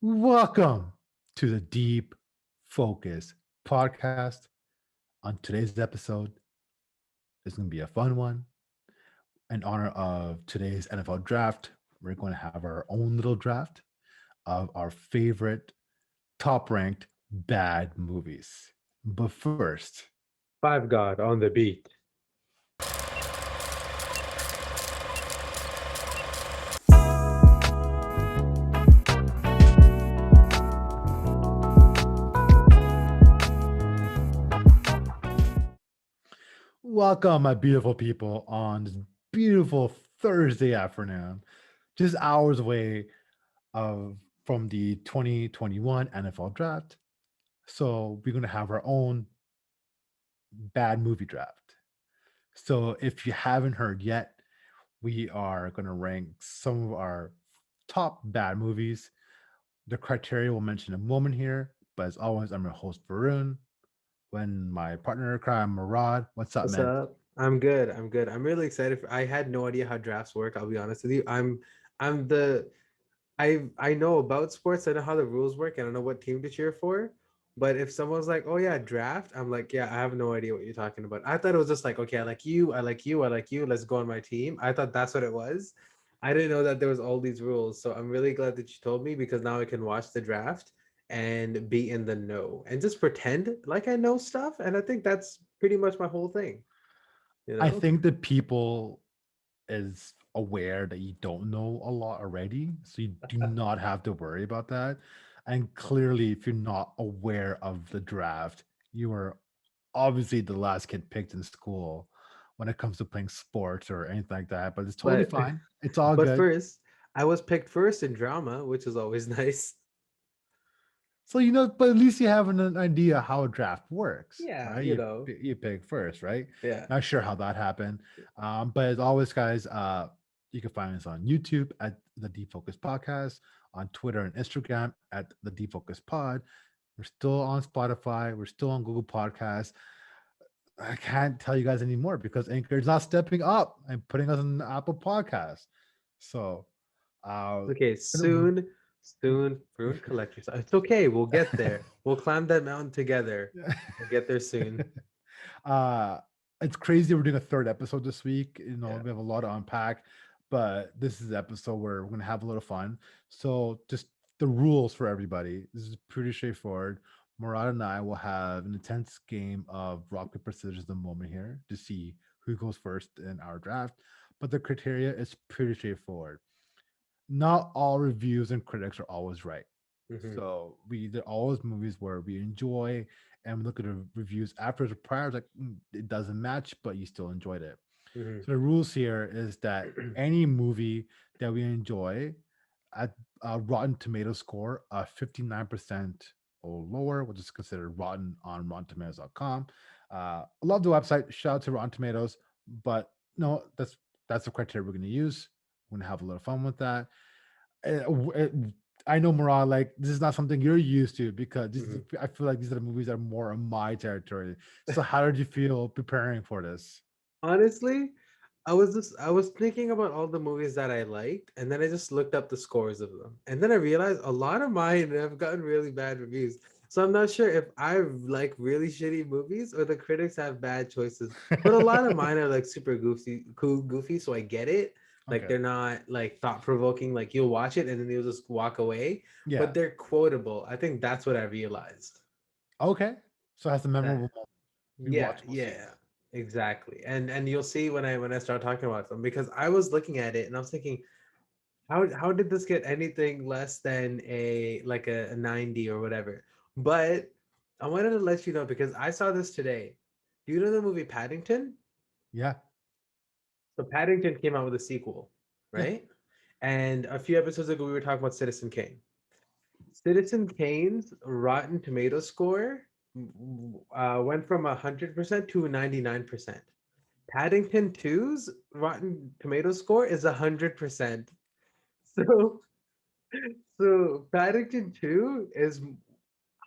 Welcome to the Deep Focus podcast. On today's episode, it's going to be a fun one. In honor of today's NFL draft, we're going to have our own little draft of our favorite top ranked bad movies. But first, Five God on the beat. welcome, my beautiful people, on this beautiful Thursday afternoon, just hours away of from the 2021 NFL draft. So we're gonna have our own bad movie draft. So if you haven't heard yet, we are gonna rank some of our top bad movies. The criteria we'll mention in a moment here, but as always, I'm your host Varun. When my partner in crime, Murad, what's up, What's man? up? I'm good. I'm good. I'm really excited. I had no idea how drafts work. I'll be honest with you. I'm the I know about sports. I know how the rules work, and I know what team to cheer for. But if someone's like, "Oh yeah, draft," I'm like, "Yeah, I have no idea what you're talking about." I thought it was just like, "Okay, I like you. I like you. I like you. Let's go on my team." I thought that's what it was. I didn't know that there was all these rules. So I'm really glad that you told me because now I can watch the draft and be in the know and just pretend like I know stuff. And I think that's pretty much my whole thing. You I know? think that people is aware that you don't know a lot already, so you do not have to worry about that. And clearly, if you're not aware of the draft, you are obviously the last kid picked in school when it comes to playing sports or anything like that. But it's totally But fine. It's all but good. first, I was picked first in drama, which is always nice. So you know, but at least you have an idea how a draft works, Yeah, right? you know. You pick first, right? Yeah. Not sure how that happened, but as always, guys, you can find us on YouTube at the Defocus Podcast, on Twitter and Instagram at the Defocus Pod. We're still on Spotify. We're still on Google Podcasts. I can't tell you guys anymore because Anchor is not stepping up and putting us on Apple Podcasts. So, uh, Okay, soon, Fruit Collectors. It's okay. We'll get there. We'll climb that mountain together. We'll get there soon. uh it's crazy we're doing a third episode this week. You know, Yeah. we have a lot to unpack, but this is the episode where we're gonna have a little fun. So just the rules for everybody. This is pretty straightforward. Murad and I will have an intense game of rock, paper, scissors the moment here to see who goes first in our draft. But the criteria is pretty straightforward. Not all reviews and critics are always right. Hmm. So there are always movies where we enjoy and we look at the reviews after the prior, like it doesn't match, but you still enjoyed it. Hmm. So the rules here is that any movie that we enjoy at a Rotten Tomato score of 59% or lower, which is considered rotten on RottenTomatoes.com. I love the website. Shout out to Rotten Tomatoes, but no, that's the criteria we're going to use. We're going to have a little fun with that. uh, w- uh, I know Murad, like this is not something you're used to because Hmm. I feel like these are the movies that are more in my territory. So how did you feel preparing for this? Honestly, I was thinking about all the movies that I liked, and then I just looked up the scores of them. And then I realized a lot of mine have gotten really bad reviews. So I'm not sure if I like really shitty movies or the critics have bad choices. But a lot of mine are like super goofy, so I get it. Like Okay. they're not like thought provoking, like you'll watch it and then you'll just walk away. Yeah. But they're quotable. I think that's what I realized. Okay. So it has a That memorable moment. yeah, Rewatchable yeah, scenes. exactly. And you'll see when I start talking about them because I was looking at it and I was thinking, how did this get anything less than a 90 or whatever? But I wanted to let you know because I saw this today. Do you know the movie Paddington? Yeah. So Paddington came out with a sequel, Yeah. right? And a few episodes ago we were talking about Citizen Kane. Citizen Kane's Rotten Tomato score went from 100% to 99%. Paddington 2's Rotten Tomato score is 100%. So, so Paddington 2 is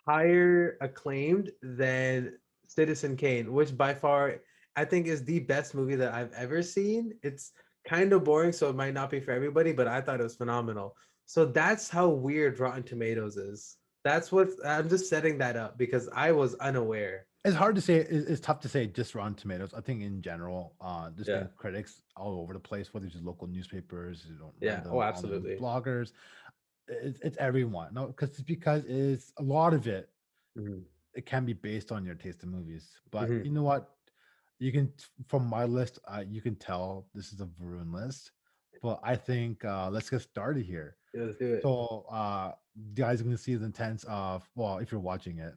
higher acclaimed than Citizen Kane, which by far I think is the best movie that I've ever seen. It's kind of boring, so it might not be for everybody, but I thought it was phenomenal. So that's how weird Rotten Tomatoes is. That's what I'm just setting that up because I was unaware. It's hard to say. It's tough to say just Rotten Tomatoes. I think in general, there's Yeah. been critics all over the place, whether it's just local newspapers, Yeah. Oh, random online absolutely. bloggers. It's everyone. No, because it's a lot of it. Hmm. It can be based on your taste in movies, but Hmm. you know what? You can from my list, you can tell this is a Varun list. But I think let's get started here. Yeah, let's do it. So, you guys are going to see the intents of, well, if you're watching it,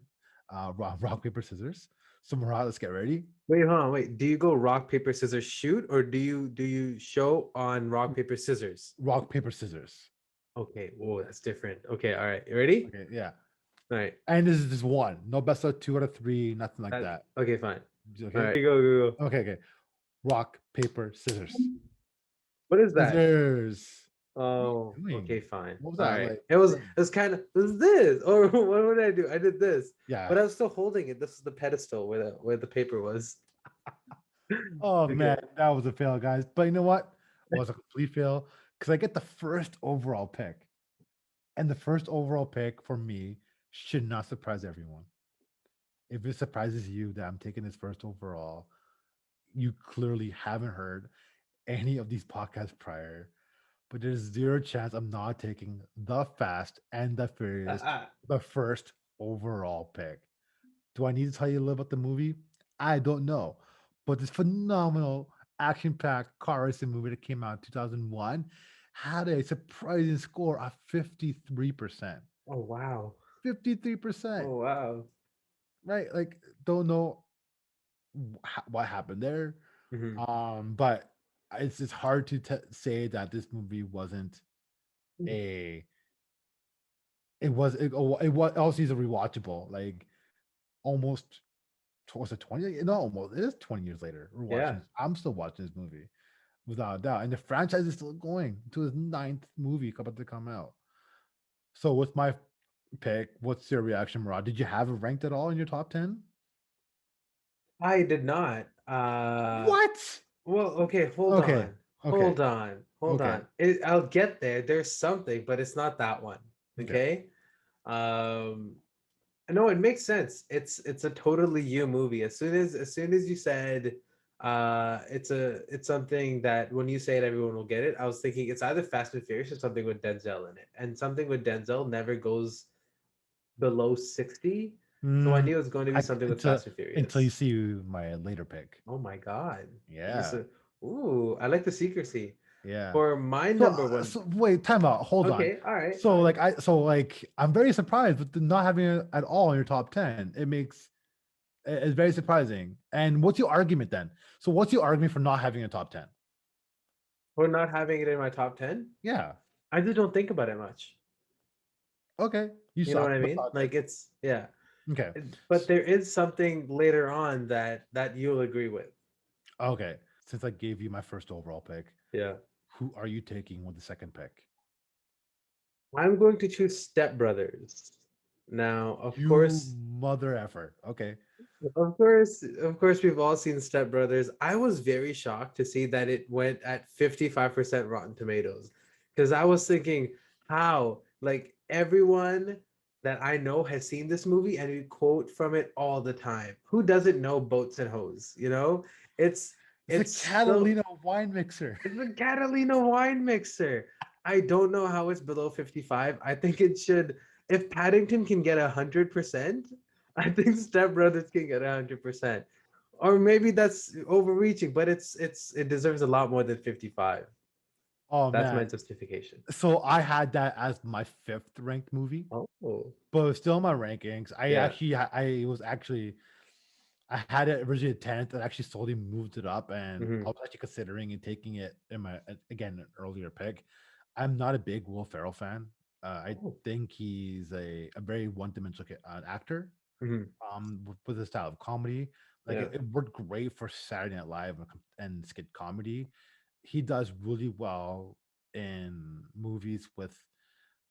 rock, paper, scissors. So, Murad, let's get ready. Wait, hold on. Wait. Do you go rock paper scissors shoot, or do you show on rock paper scissors? Rock, paper, scissors. Okay. Whoa, that's different. Okay. All right. You ready? Okay, yeah. All right. And this is just one. No best of two out of three, nothing like That, that. okay. Fine. All Okay? right. Go, go, go. Okay, okay. Rock, paper, scissors. What is that? Scissors. What are you Oh, okay, doing? fine. What was All that? right. Like, It was kind of, it was this, or what did I do? I did this, yeah. but I was still holding it. This is the pedestal where the paper was. Oh, man, Okay. that was a fail, guys. But you know what? It was a complete fail because I get the first overall pick. And the first overall pick for me should not surprise everyone. If it surprises you that I'm taking this first overall, you clearly haven't heard any of these podcasts prior. But there's zero chance I'm not taking the Fast and the Furious, the first overall pick. Do I need to tell you a little about the movie? I don't know. But this phenomenal action packed car racing movie that came out in 2001 had a surprising score of 53%. Oh wow. 53%, Oh wow. right? Like, don't know what happened there. Hmm. But it's hard to say that this movie wasn't a it was also is a rewatchable, like, almost, was it 20, no, almost, it is 20 years later we're watching Yeah. this. I'm still watching this movie without a doubt, and the franchise is still going to his ninth movie about to come out. So with my pick, what's your reaction, Murad? Did you have it ranked at all in your top 10? I did not. What? Well, okay, hold Okay, on. okay, Hold on. Hold okay, on. I'll get there. There's something, but it's not that one. okay. Okay? Um No, it makes sense. It's a totally you movie. As soon as you said it's something that when you say it everyone will get it, I was thinking it's either Fast and Furious or something with Denzel in it. And something with Denzel never goes below 60. So I Mm, knew it was going to be something with Fast and until you Furious. see my later pick. Oh my God. This Yeah, is, ooh, I like the secrecy. yeah. For my So, number one. so wait, time out. Hold on. Okay, all right, all So right. like I'm very surprised with not having it at all in your top 10. It's very surprising. And what's your argument then? So what's your argument for not having a top 10? For not having it in my top 10, Yeah. I just don't think about it much. Okay. You You know what suck. I But mean? Like it's yeah. okay. But there is something later on that you'll agree with. Okay. Since I gave you my first overall pick, Yeah. who are you taking with the second pick? I'm going to choose Step Brothers. Now, You mother effer. Okay. of course, we've all seen Step Brothers. I was very shocked to see that it went at 55% Rotten Tomatoes. Because I was thinking, how? Like everyone that I know has seen this movie and we quote from it all the time. Who doesn't know Boats and Hoes? You know? It's It's a it's so Catalina wine mixer. It's a Catalina wine mixer. I don't know how it's below 55. I think it should. If Paddington can get 100%, I think Step Brothers can get 100%. Or maybe that's overreaching, but it deserves a lot more than 55. Oh That's my man. justification. So I had that as my fifth ranked movie, Oh, but it's still in my rankings. yeah. I was actually I had it originally at 10th and actually slowly moved it up, and I Hmm. was actually considering and taking it in my again an earlier pick. I'm not a big Will Ferrell fan. I Oh. think he's a very one-dimensional actor. Hmm. With his style of comedy, like Yeah. it worked great for Saturday Night Live and skit comedy. He does really well in movies with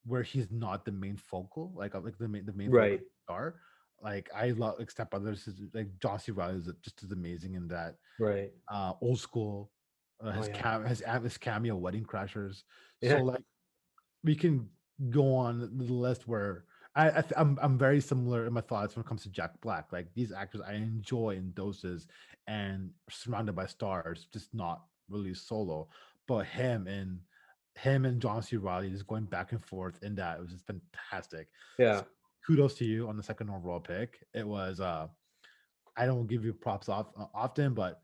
where he's not the main focal, like the main focal Right. star. Like I love like Step Brothers is like John C. Reilly is just as amazing in that. Right. Old school, Oh his yeah. his cameo Wedding Crashers. So Yeah. like we can go on the list where I'm very similar in my thoughts when it comes to Jack Black. Like these actors, I enjoy in doses and surrounded by stars, just not really solo. But him and John C. Riley just going back and forth in that, it was just fantastic. So Yeah. kudos to you on the second overall pick. It was I don't give you props often, but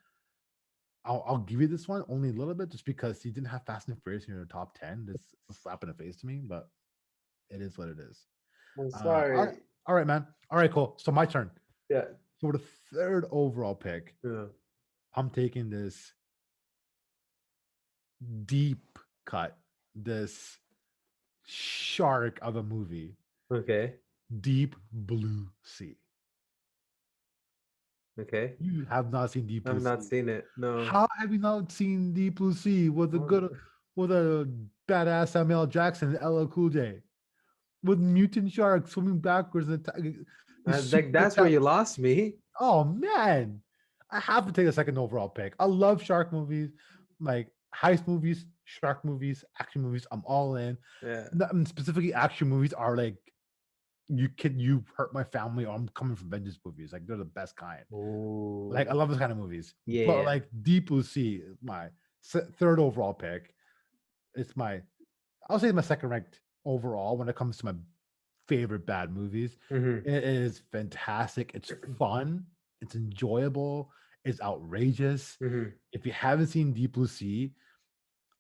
I'll give you this one only a little bit just because you didn't have Fast and Furious in your top 10. This is a slap in the face to me, but it is what it is. I'm All right, sorry. all right, man. All right, cool. So my turn. Yeah. For the third overall pick, Yeah. I'm taking this deep cut, this shark of a movie, Okay. Deep Blue Sea. Okay. You have not seen Deep Blue I've not Sea. seen it. No. How have you not seen Deep Blue Sea with a What? good, with a badass Samuel Jackson and LL Cool J, with mutant sharks swimming backwards and these Like super that's where attack? you lost me. Oh man, I have to take a second overall pick. I love shark movies, like heist movies, shark movies, action movies. I'm all in. Yeah. Specifically, action movies are like you hurt my family or I'm coming from vengeance movies. Like they're the best kind. Like I Oh. love those kind of movies. But Yeah. like Deep Blue Sea is my third overall pick. It's my I'll say my second ranked overall when it comes to my favorite bad movies. Mm-hmm. It is fantastic. It's fun. It's enjoyable. It's outrageous. Mm-hmm. If you haven't seen Deep Blue Sea,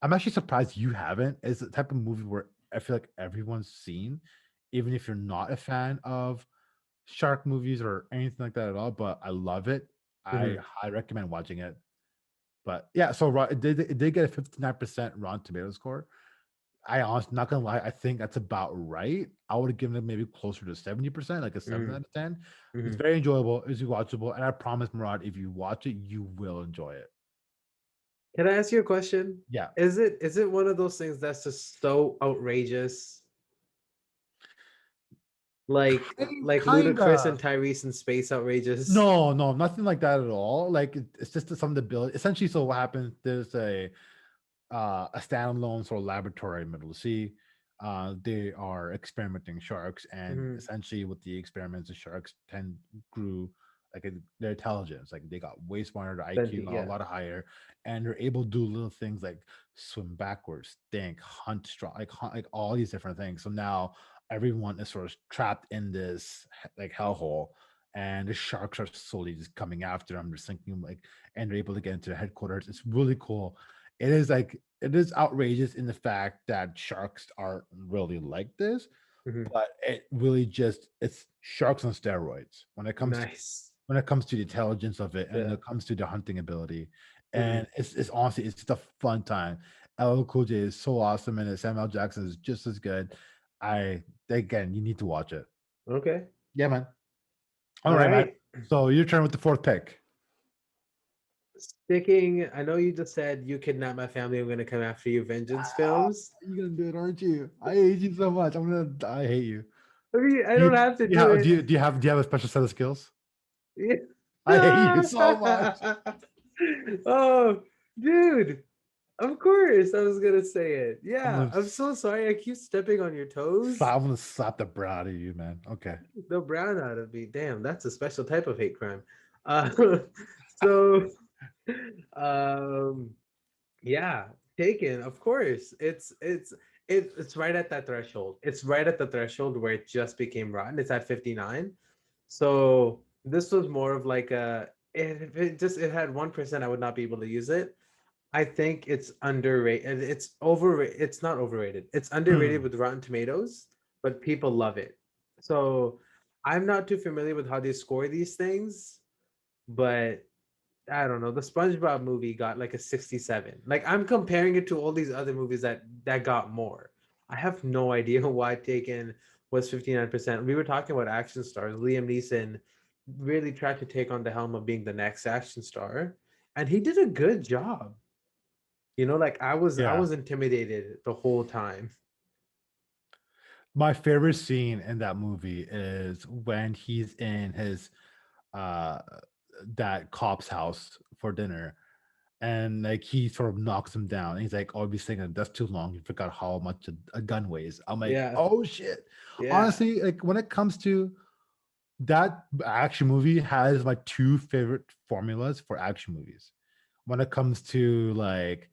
I'm actually surprised you haven't. It's the type of movie where I feel like everyone's seen, even if you're not a fan of shark movies or anything like that at all. But I love it. Mm-hmm. I recommend watching it. But yeah, so it did get a 59% Rotten Tomato score. I honestly not gonna lie, I think that's about right. I would have given it maybe closer to 70%, like a 7 Mm-hmm. out of 10. It's Mm-hmm. very enjoyable, it's watchable, and I promise, Murad, if you watch it, you will enjoy it. Can I ask you a question? Yeah. Is it one of those things that's just so outrageous? Like Ludacris and Kinda. Tyrese in Space outrageous? No, no, nothing like that at all. Like it's just some of the build. Essentially, so what happens? There's a standalone sort of laboratory in the middle of the sea. They are experimenting sharks, and Mm-hmm. essentially, with the experiments, the sharks tend grew like their intelligence, like they got way smarter, their IQ Plenty, got a yeah. lot higher, and they're able to do little things like swim backwards, think, hunt strong, like all these different things. So now everyone is sort of trapped in this like hellhole. And the sharks are slowly just coming after them. They're sinking like, and they're able to get into the headquarters. It's really cool. It is outrageous in the fact that sharks aren't really like this, Mm-hmm. but it really just it's sharks on steroids Nice. when it comes to the intelligence of it and when Yeah. it comes to the hunting ability. Mm-hmm. And it's honestly it's just a fun time. LL Cool J is so awesome and Samuel Jackson is just as good. I again you need to watch it. Okay. Yeah, man. All All right, man. right. So your turn with the fourth pick. Sticking, I know you just said you kidnapped my family. I'm gonna come after you. Vengeance Ah, films. you're gonna do it, aren't you? I hate you so much. I hate you. I mean, I Do don't you have to do you do have it. do you have a special set of skills? Yeah. I hate you so much. Oh, dude. Of course, I was gonna say it. I'm Yeah, gonna I'm so sorry. I keep stepping on your toes. I'm gonna slap the brat out of you, man. Okay. The brown out of me. Damn, that's a special type of hate crime. Uh, so, um, yeah, Taken. Of course, it's right at that threshold. It's right at the threshold where it just became rotten. It's at 59. So this was more of like a. If it had 1%, I would not be able to use it. I think it's underrated. It's overrated. It's not overrated. It's underrated Hmm. with Rotten Tomatoes, but people love it. So I'm not too familiar with how they score these things, but I don't know. The SpongeBob movie got like a 67. Like I'm comparing it to all these other movies that got more. I have no idea why Taken was 59%. We were talking about action stars. Liam Neeson really tried to take on the helm of being the next action star, and he did a good job. Like I Yeah. was intimidated the whole time. My favorite scene in that movie is when he's in his uh that cop's house for dinner and like he sort of knocks him down. And he's like, "Oh, he's thinking that's too long. You forgot how much a gun weighs." I'm like, Yeah. "Oh shit!" Yeah. Honestly, like when it comes to that action movie, has my two favorite formulas for action movies. When it comes to like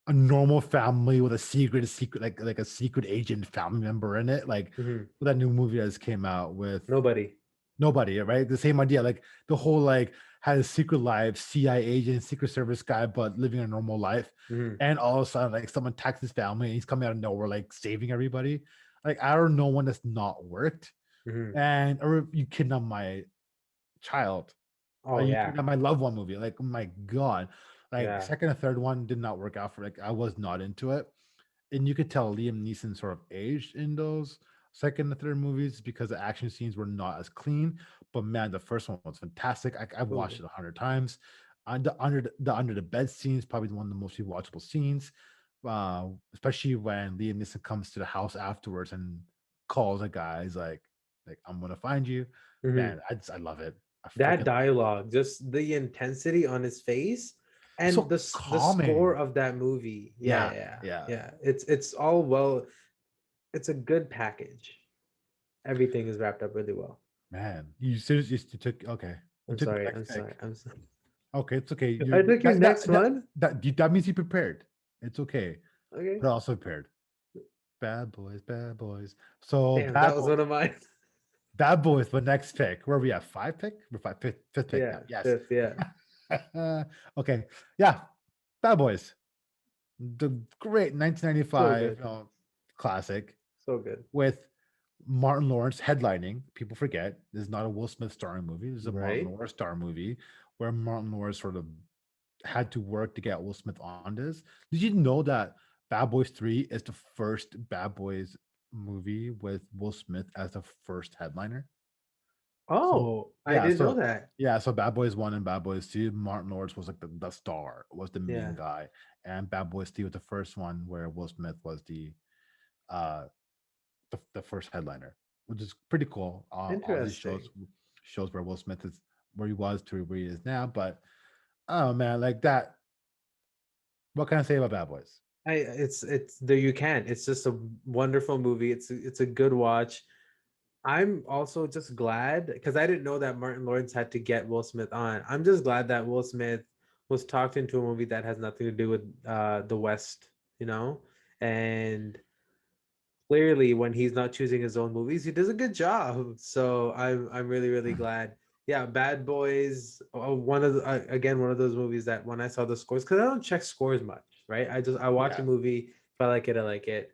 a normal family with a secret, like a secret agent family member in it, like Hmm. that new movie that just came out with Nobody. Nobody, right? The same idea, like the whole like had a secret life, CIA agent, Secret Service guy, but living a normal life. Hmm. And all of a sudden, like someone attacks his family and he's coming out of nowhere, like saving everybody. Like I don't know when that's not worked. Hmm. And or you kidnap my child, Oh you yeah. kidnap my loved one movie. Like, oh my God. Like Yeah. second and third one did not work out for like I was not into it. And you could tell Liam Neeson sort of aged in those second and third movies because the action scenes were not as clean. But man, the first one was fantastic. I've watched Totally. it 100 times. The under the bed scene is probably one of the most rewatchable scenes, especially when Liam Neeson comes to the house afterwards and calls a guy. He's like I'm gonna find you, Hmm. man. I love it. I That freaking love it. dialogue, just the intensity on his face, It's and so the score calming. of that movie. Yeah, Yeah, yeah, yeah. yeah, Yeah. It's all well. It's a good package. Everything is wrapped up really well. man. You seriously you took okay. You I'm took the sorry. I'm next sorry. pick. I'm sorry. Okay, it's okay. I You took your next one. that means you prepared. It's okay, Okay. but also prepared. Bad boys, bad boys. So Damn, that was one of mine. bad boys. The next pick. Where are we at? Five pick? We're fifth pick now. Yeah, Yes. fifth. Yeah, Okay. Yeah. Bad boys. The great so 1995 good, classic so good. with Martin Lawrence headlining. People forget this is not a Will Smith starring movie. This is a Martin Right? Lawrence star movie where Martin Lawrence sort of had to work to get Will Smith on this. Did you know that Bad Boys 3 is the first Bad Boys movie with Will Smith as the first headliner? So Oh, I yeah, didn't know so that. yeah, so Bad Boys 1 and Bad Boys 2, Martin Lawrence was like the star, was the main Yeah, guy. And Bad Boys 3 was the first one where Will Smith was uh the first headliner, which is pretty cool. Obviously interesting. shows where Will Smith is where he was to where he is now. But oh man, like that. What can I say about Bad Boys? It's there. You can. It's just a wonderful movie. It's a good watch. I'm also just glad because I didn't know that Martin Lawrence had to get Will Smith on. I'm just glad that Will Smith was talked into a movie that has nothing to do with the West, you know? And clearly when he's not choosing his own movies, he does a good job. So I'm really really glad. Yeah, Bad Boys, one of the, again one of those movies that when I saw the scores, because I don't check scores much, right? I watch a Yeah. movie, if I like it, I like it.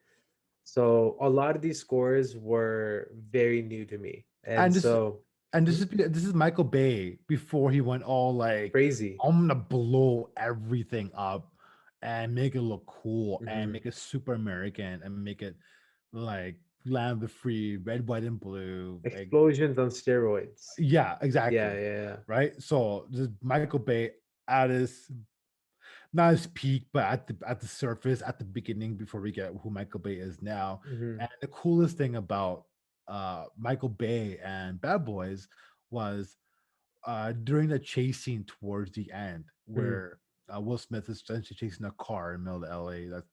So a lot of these scores were very new to me, and And so this hmm, is Michael Bay before he went all like crazy. I'm gonna blow everything up and make it look cool and Hmm. make it super American and make it like Land of the Free, red, white, and blue. Like Explosions on steroids. yeah, Yeah, exactly. yeah, Right. So this Michael Bay at his not his peak, but at the surface, at the beginning, before we get who Michael Bay is now. yeah. Hmm. And the coolest thing about Michael Bay and Bad Boys was during the chase scene towards the end, Hmm. where Will Smith is essentially chasing a car in the middle of LA. That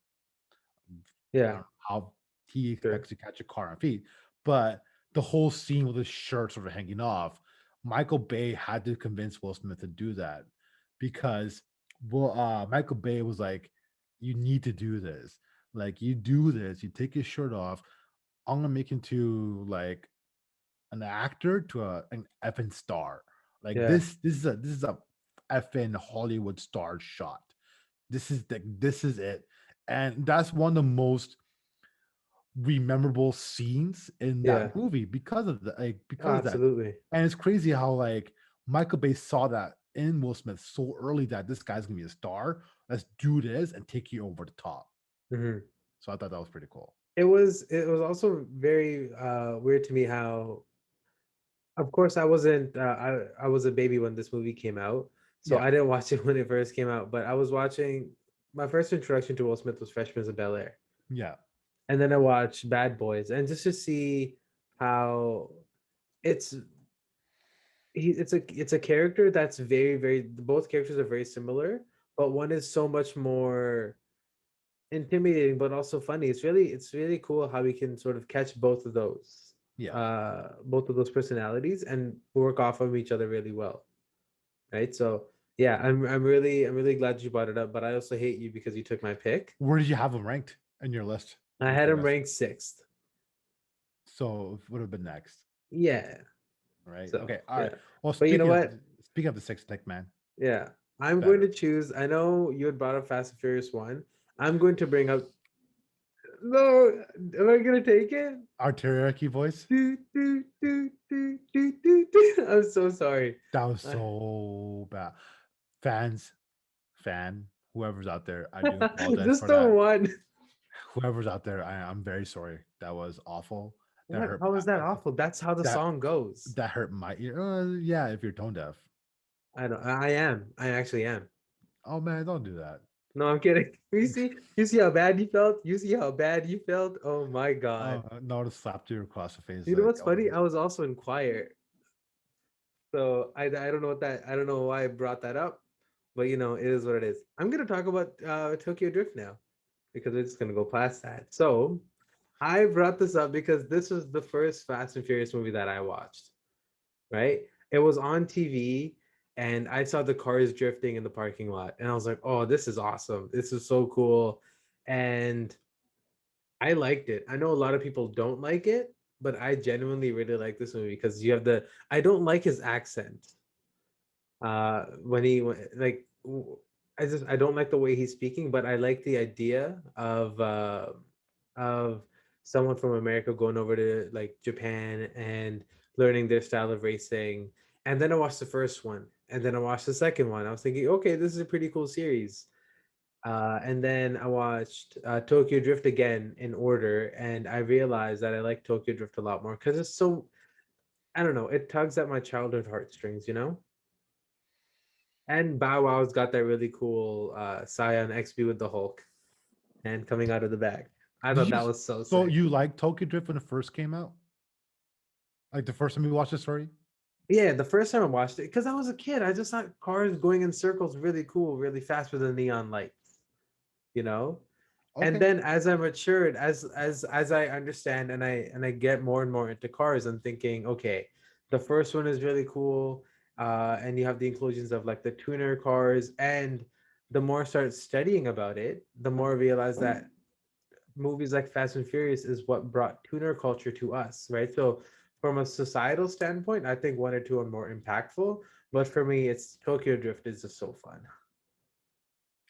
I don't Yeah, know how he sure. expects to catch a car on feet, but the whole scene with his shirt sort of hanging off, Michael Bay had to convince Will Smith to do that because Michael Bay was like, "You need to do this. Like, you do this. You take your shirt off. I'm gonna make him to like an actor to an effing star. Like Yeah, this is a effing Hollywood star shot. This is it." And that's one of the most memorable scenes in yeah. that movie because of the like Oh, because of that. absolutely. And it's crazy how like Michael Bay saw that in Will Smith so early that this guy's gonna be a star. Let's do this and take you over the top. Hmm. So I thought that was pretty cool. It was also very weird to me how, of course, I was a baby when this movie came out, so Yeah, I didn't watch it when it first came out. But I was watching. My first introduction to Will Smith was Fresh Prince of Bel Air, yeah, and then I watched Bad Boys, and just to see how it's it's a character that's very very both characters are very similar, but one is so much more intimidating but also funny. It's really cool how we can sort of catch Yeah. both of those personalities and work off of each other really well, right? So yeah, I'm really glad you brought it up, but I also hate you because you took my pick. Where did you have them ranked in your list? I Out of had him curiosity. ranked sixth. So it would have been next, Yeah. right? So Okay. All right. yeah. Well, But you know what? speaking of the six Nick man, Yeah. I'm going better. to choose. I know you had brought up Fast and Furious 1. I'm going to bring up. No, am I going to take it? Our teriyaki voice. Do, do, do, do, do, do, do. I'm so sorry. That was Uh, so bad. Fans, whoever's out there, I do apologize Just for the that. one. Whoever's out there, I'm very sorry. That was awful. That What? hurt. How is that awful? That's how the That song goes. that hurt my ear. Yeah, if you're tone deaf. I don't. I am. I actually am. Oh man, don't do that. No, I'm kidding. You see? You see how bad you felt? You see how bad you felt? Oh my god. No, to slap you across the face. You know Like, what's oh, funny? I was also in choir. So I don't know what that I don't know why I brought that up, but it is what it is. I'm gonna talk about Tokyo Drift now because we're just gonna go past that. So I brought this up because this was the first Fast and Furious movie that I watched, right? It was on TV and I saw the cars drifting in the parking lot and I was like, oh, this is awesome. This is so cool. And I liked it. I know a lot of people don't like it, but I genuinely really like this movie because you have I don't like his accent when like I don't like the way he's speaking, but I like the idea of someone from America going over to like Japan and learning their style of racing. And then I watched the first one, and then I watched the second one. I was thinking, okay, this is a pretty cool series. And then I watched Tokyo Drift again in order, and I realized that I like Tokyo Drift a lot more because it's so, I don't know, it tugs at my childhood heartstrings, you know? And Bow Wow's got that really cool Scion XP with the Hulk and coming out of the bag. I did thought you? that was so So sick. you like Tokyo Drift when it first came out? Like the first time you watched the story? Yeah, the first time I watched it, because I was a kid, I just thought cars going in circles really cool, really fast with the neon lights, you know? And Okay. then as I matured, as I understand and I get more and more into cars, I'm thinking, okay, the first one is really cool. And you have the inclusions of like the tuner cars, and the more I start studying about it, the more I realize that movies like Fast and Furious is what brought tuner culture to us, right? So from a societal standpoint, I think one or two are more impactful. But for me, it's Tokyo Drift is just so fun,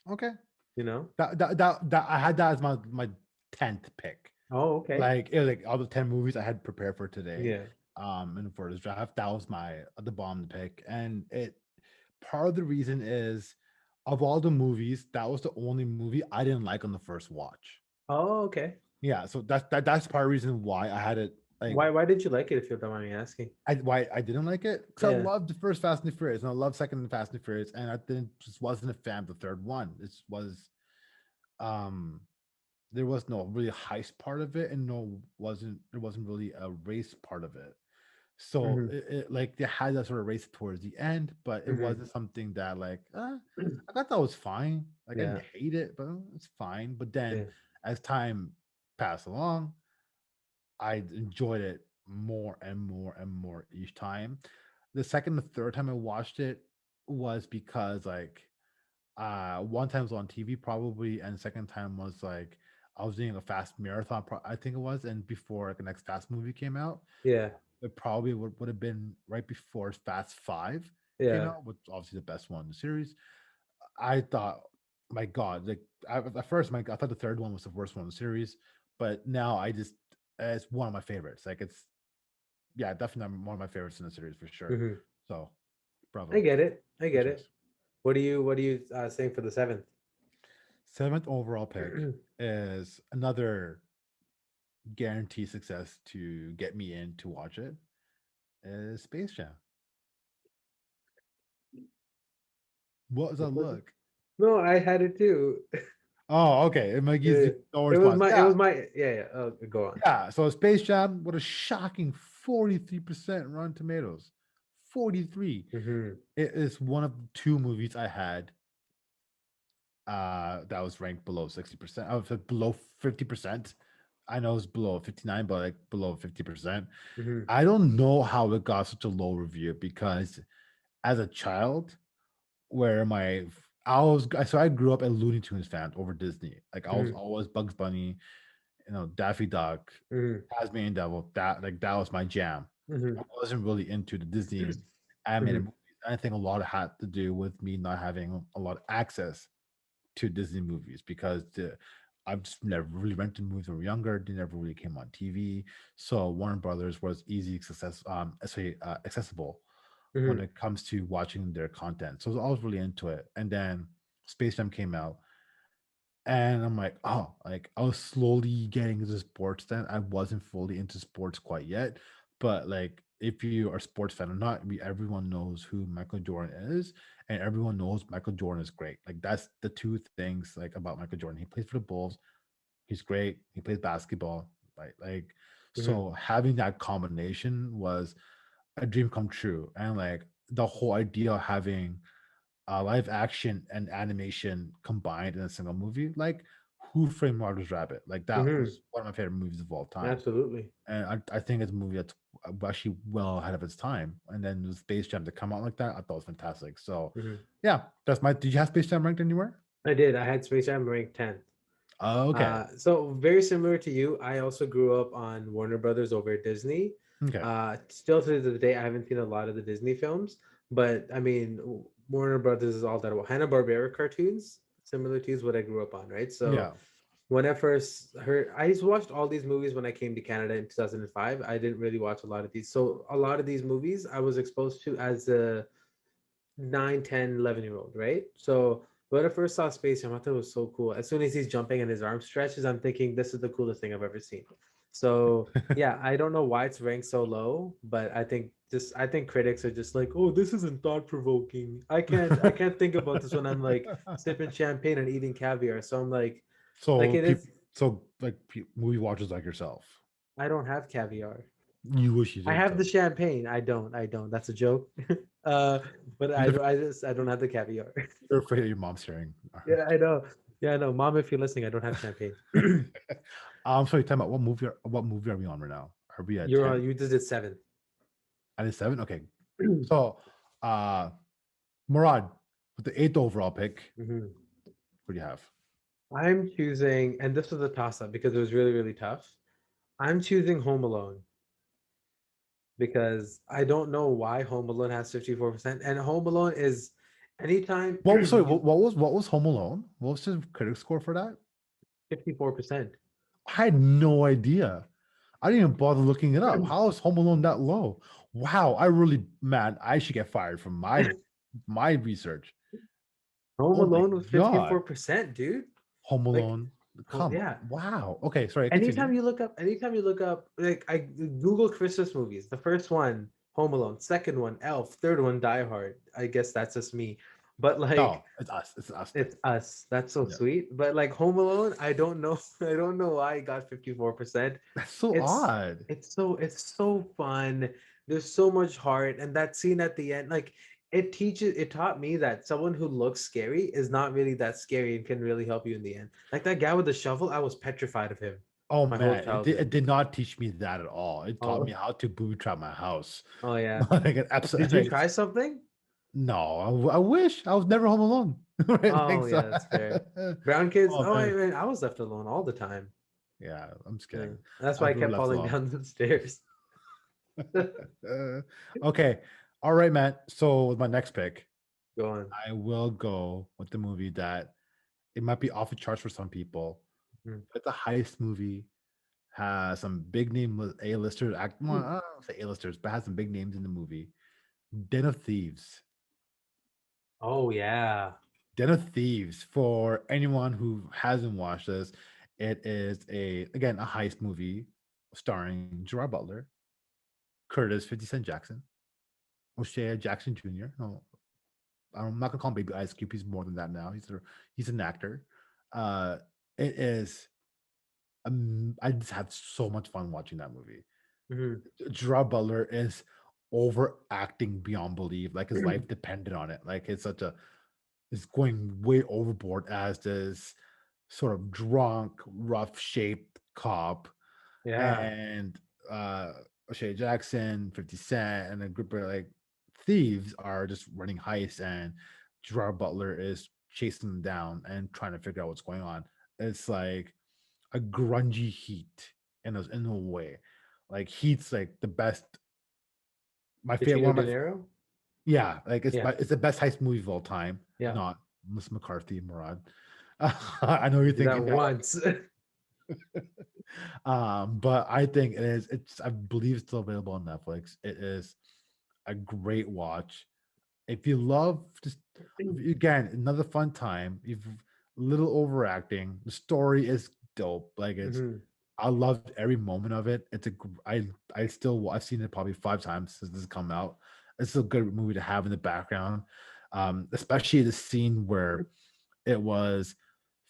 Okay. you know? That I had that as my 10th pick. Oh, okay. Like it was like all the 10 movies I had prepared for today. Yeah. And for this draft, that was my the bomb to pick. And it part of the reason is of all the movies, that was the only movie I didn't like on the first watch. Oh, okay. Yeah, so that's part of the reason why I had it like Why didn't you like it if you don't mind me asking? why I didn't like it because I Yeah. loved the first Fast and the Furious and I loved second Fast and the Furious and I didn't just wasn't a fan of the third one. This was um there was no really heist part of it and there wasn't really a race part of it. So Hmm. like they had that sort of race towards the end, but it Hmm. wasn't something that like I thought that was fine. Like I didn't Yeah. hate it, but it's fine. But then Yeah. as time passed along, I enjoyed it more and more and more each time. The second, the third time I watched it was because like one time was on TV probably, and the second time was like I was doing a fast marathon, I think it was, and before like the next Fast movie came out, Yeah. it probably would have been right before Fast Five came Yeah. out, which obviously the best one in the series. I thought, my God, like at first, I thought the third one was the worst one in the series, but now I just it's one of my favorites. Like it's yeah, definitely one of my favorites in the series for sure. Hmm. So, I bravo, get it. I good get it. choice. What are you saying for the seventh? Seventh overall pick is another guaranteed success to get me in to watch it. Is Space Jam. What was that What was it? look? No, I had it too. Oh, okay. It might give Yeah. you no It was response. my it Yeah, was my yeah, yeah. Oh, go on. yeah. So Space Jam, what a shocking 43% Rotten Tomatoes. 43. Hmm. It is one of the two movies I had that was ranked below 60%. Oh, below 50%. I know it's below 59, but like below 50%. Mm-hmm. I don't know how it got such a low review because as a child, where my I was so I grew up a Looney Tunes fan over Disney. Like I was Mm-hmm. always Bugs Bunny, Daffy Duck, Mm-hmm. Tasmanian Devil. That was my jam. Mm-hmm. I wasn't really into the Disney animated Mm-hmm. movies. I think a lot had to do with me not having a lot of access to Disney movies because I've just never really rented movies when we were younger. They never really came on TV. So Warner Brothers was accessible when Mm-hmm. it comes to watching their content. So I was really into it. And then Space Jam came out, and I'm like, oh, like I was slowly getting into sports then. I wasn't fully into sports quite yet. But like if you are a sports fan or not, everyone knows who Michael Jordan is, and everyone knows Michael Jordan is great. Like that's the two things like about Michael Jordan. He plays for the Bulls, he's great, he plays basketball, right? Like Mm-hmm. so having that combination was a dream come true. And like the whole idea of having live action and animation combined in a single movie, like Who Framed Roger's Rabbit. Like that Mm-hmm. was one of my favorite movies of all time, Absolutely. and I think it's a movie that's actually well ahead of its time. And then the Space Jam to come out like that, I thought was fantastic. So, Mm-hmm. yeah, that's my. Did you have Space Jam ranked anywhere? I did. I had Space Jam ranked 10th. Oh, okay, So very similar to you. I also grew up on Warner Brothers over Disney. okay, Still to the day, I haven't seen a lot of the Disney films, but I mean, Warner Brothers is all that. Well, Hanna-Barbera cartoons, similar to is what I grew up on, right? So yeah. when I first heard, I just watched all these movies when I came to Canada in 2005. I didn't really watch a lot of these. So a lot of these movies I was exposed to as a 9, 10, 11 year old, right? So when I first saw Space Jam, I thought it was so cool. As soon as he's jumping and his arm stretches, I'm thinking this is the coolest thing I've ever seen. So yeah, I don't know why it's ranked so low, but I think critics are just like, oh, this isn't thought provoking. I can't think about this when I'm like sipping champagne and eating caviar. So I'm like so it people, is. movie watchers like yourself, I don't have caviar. you wish you I did have the though. champagne. I don't. I don't. That's a joke. uh, but You're, I don't have the caviar. you're afraid of your mom's hearing. Yeah, I know. Yeah, I know. Mom, if you're listening, I don't have champagne. I'm sorry. Time out. What movie are we on right now? Are we at You're 10? on. You just did 7. At a 7? Okay. So, uh, Murad, with the eighth overall pick, Mhm. what do you have? I'm choosing, and this was a toss up because it was really, really tough. I'm choosing Home Alone because I don't know why Home Alone has 54%. And Home Alone is anytime Sorry, you what was Home Alone? What was the critic score for that? 54%. I had no idea. I didn't even bother looking it up. How is Home Alone that low? Wow, man, I should get fired from my research. Home Oh my Alone was god, 54%, dude. Home Like, Alone. Come on. yeah. Wow. Okay, sorry, continue. Anytime you look up, like I Google Christmas movies. The first one, Home Alone. Second one, Elf. Third one, Die Hard. I guess that's just me. But like, No, it's us. It's us thing. it's us. That's so Yeah. sweet. But like Home Alone, I don't know. I don't know why it got 54%. That's so It's odd. it's so fun. There's so much heart, and that scene at the end, like it taught me that someone who looks scary is not really that scary and can really help you in the end. Like that guy with the shovel, I was petrified of him Oh my whole man, it childhood. did not teach me that at all. It taught me Oh, how to booby trap my house. oh yeah. Like an Did absolute you like try something? no, I wish I was never home alone. Right? Like Oh so. yeah, that's fair. Brown kids. Oh Oh, man. I was left alone all the time. Yeah, I'm just Yeah. kidding. That's I why was I never kept left falling alone. down the stairs. Okay. All right, man. So with my next pick, Go on. I will go with the movie that it might be off the charts for some people. Mhm. But it's a heist movie, has some big name A-listers act. Well, I don't say A-listers, but has some big names in the movie. Den of Thieves. Oh yeah. Den of Thieves. For anyone who hasn't watched this, it is a heist movie starring Gerard Butler, Curtis 50 Cent Jackson, O'Shea Jackson Jr. No, I'm not gonna call him Baby Ice Cube. He's more than that now. He's an actor. Uh, it is. I just had so much fun watching that movie. Mhm. Gerard Butler is overacting beyond belief. Like his life depended on it. Like it's such a is going way overboard as this sort of drunk, rough shaped cop, Yeah. and O'Shea Jackson, 50 Cent, and a group of like thieves are just running heists, and Gerard Butler is chasing them down and trying to figure out what's going on. It's like a grungy Heat in a way. Like Heat's like the best. My favorite Pacino one De of my Niro. yeah, like Yeah. it's the best heist movie of all time. Yeah. Not Miss McCarthy, Murad. I know you're That thinking that. once. But I think it is. It's I believe it's still available on Netflix. It is a great watch. If you love just again another fun time. If little overacting, the story is dope. Like it's Mhm. I loved every moment of it. It's a I still I've seen it probably 5 times since this has come out. It's a good movie to have in the background, especially the scene where it was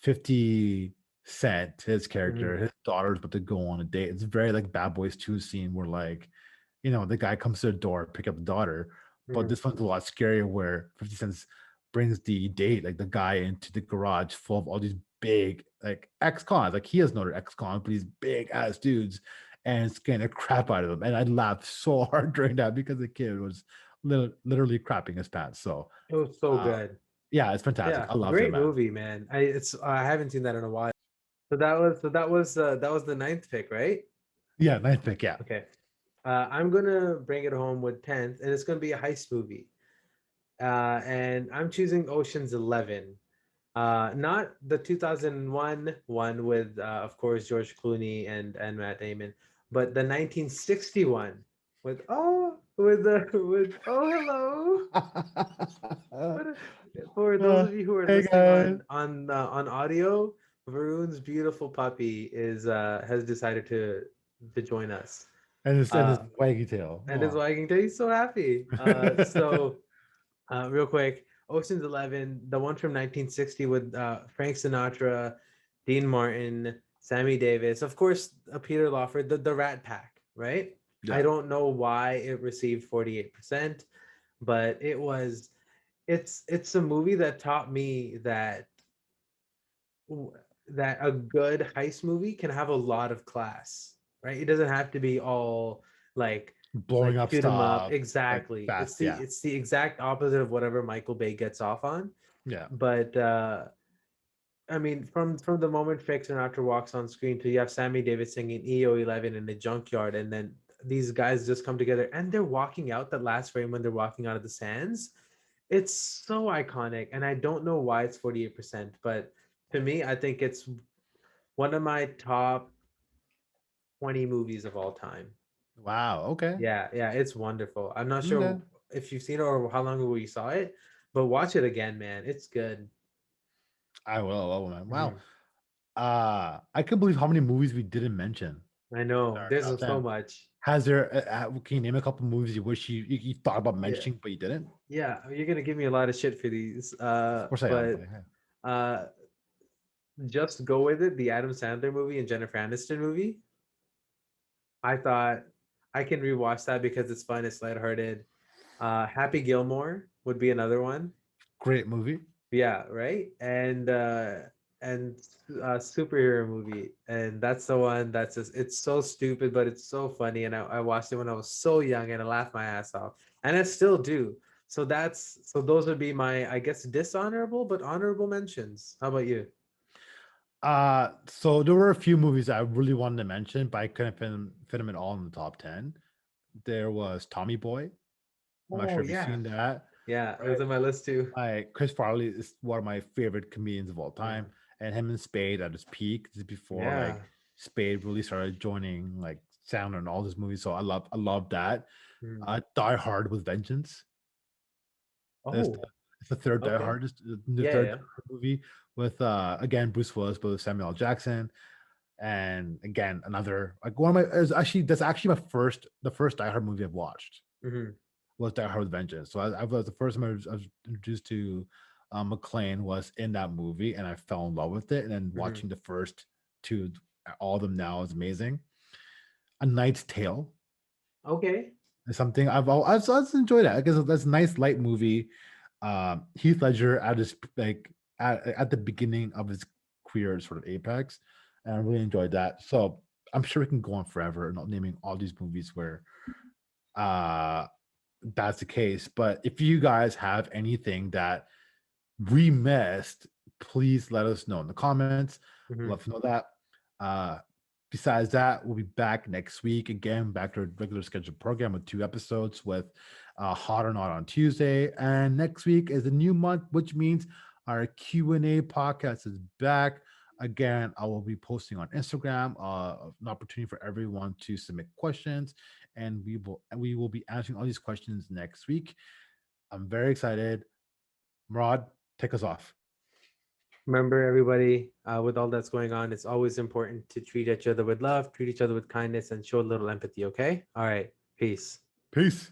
50 Cent, his character, Mhm. his daughter's about to go on a date. It's very like Bad Boys 2 scene where like, the guy comes to the door, pick up the daughter. But Mhm. this one's a lot scarier where 50 Cent brings the date, like the guy into the garage full of all these big like ex-cons. Like he has no ex-cons, but these big ass dudes and scaring the crap out of them. And I laughed so hard during that because the kid was literally crapping his pants. So It was so uh good. yeah, it's fantastic. Yeah, I loved it, great man. movie, man. I haven't seen that in a while. That was the ninth pick, right? Yeah, ninth pick. Yeah. Okay. I'm gonna bring it home with 10th, and it's gonna be a heist movie. And I'm choosing Ocean's 11. Not the 2001 one with, of course, George Clooney and Matt Damon, but the 1961 with oh hello. What for those Uh, of you who are hey listening guys, on audio, Varun's beautiful puppy is has decided to join us. and this Uh, waggy tail. and is Oh. wagging tail. He's so happy. Real quick, Ocean's 11, the one from 1960 with Frank Sinatra, Dean Martin, Sammy Davis, of course, Peter Lawford, the Rat Pack, right? I Yeah, don't know why it received 48%, but it's a movie that taught me that a good heist movie can have a lot of class, right? It doesn't have to be all like blowing up shoot 'em up. stuff like Exactly. fast. Yeah, It's the exact opposite of whatever Michael Bay gets off on. yeah. But I mean, from the moment Frank Sinatra walks on screen to you have Sammy Davis singing EO11 in the junkyard, and then these guys just come together and they're walking out that last frame when they're walking out of the sands. It's so iconic, and I don't know why it's 48%, but to me, I think it's one of my top 20 movies of all time. Wow. Okay. Yeah, yeah, it's wonderful. I'm not Okay. sure if you've seen it or how long ago you saw it, but watch it again, man. It's good. I will. Oh man. Wow. Mhm. I can't believe how many movies we didn't mention I in know. our There's top so 10. much. Has there? Can you name a couple movies you wish you thought about Yeah. mentioning but you didn't? Yeah, you're gonna give me a lot of shit for these. Of course I am. But But yeah. uh just go with it. The Adam Sandler movie and Jennifer Aniston movie. I thought I can rewatch that because it's fun, it's lighthearted. Happy Gilmore would be another one. Great movie. Yeah, right. And superhero movie, and that's the one that's just it's so stupid, but it's so funny. And I watched it when I was so young, and I laughed my ass off, and I still do. So those would be my, I guess, dishonorable but honorable mentions. How about you? So there were a few movies I really wanted to mention, but I couldn't fit them at all in the top 10. There was Tommy Boy. I'm not Oh sure if you've yeah, seen that. yeah, it was Right. in my list too. Like Chris Farley is one of my favorite comedians of all Yeah, time, and him and Spade at his peak. This is before like yeah. Spade really started joining like Sound and all this movies. So I love that. Mhm. Die Hard with Vengeance. It's the, Oh, it's the third Die okay. Hard, the Yeah, third yeah. Die Hard movie with again Bruce Willis, but with Samuel L. Jackson, and again another like one of my is actually that's actually the first Die Hard movie I've watched Hmm. was Die Hard with Vengeance. So I was the first time I was introduced to McClane was in that movie, and I fell in love with it. And then Hmm. watching the first two, all of them now is amazing. A Knight's Tale Okay. is something I've enjoyed that because that's a nice light movie. Heath Ledger at his at the beginning of his career sort of apex, and I really enjoyed that. So I'm sure we can go on forever not naming all these movies where uh that's the case. But if you guys have anything that we missed, please let us know in the comments. Mhm. Love to know that. Uh, besides that, we'll be back next week again, back to our regular scheduled program with 2 episodes with Hot or Not on Tuesday. And next week is a new month, which means our Q&A podcast is back. Again, I will be posting on Instagram an opportunity for everyone to submit questions, and we will be answering all these questions next week. I'm very excited. Murad, take us off. Remember, everybody, with all that's going on, it's always important to treat each other with love, treat each other with kindness, and show a little empathy. Okay. All right. Peace. Peace.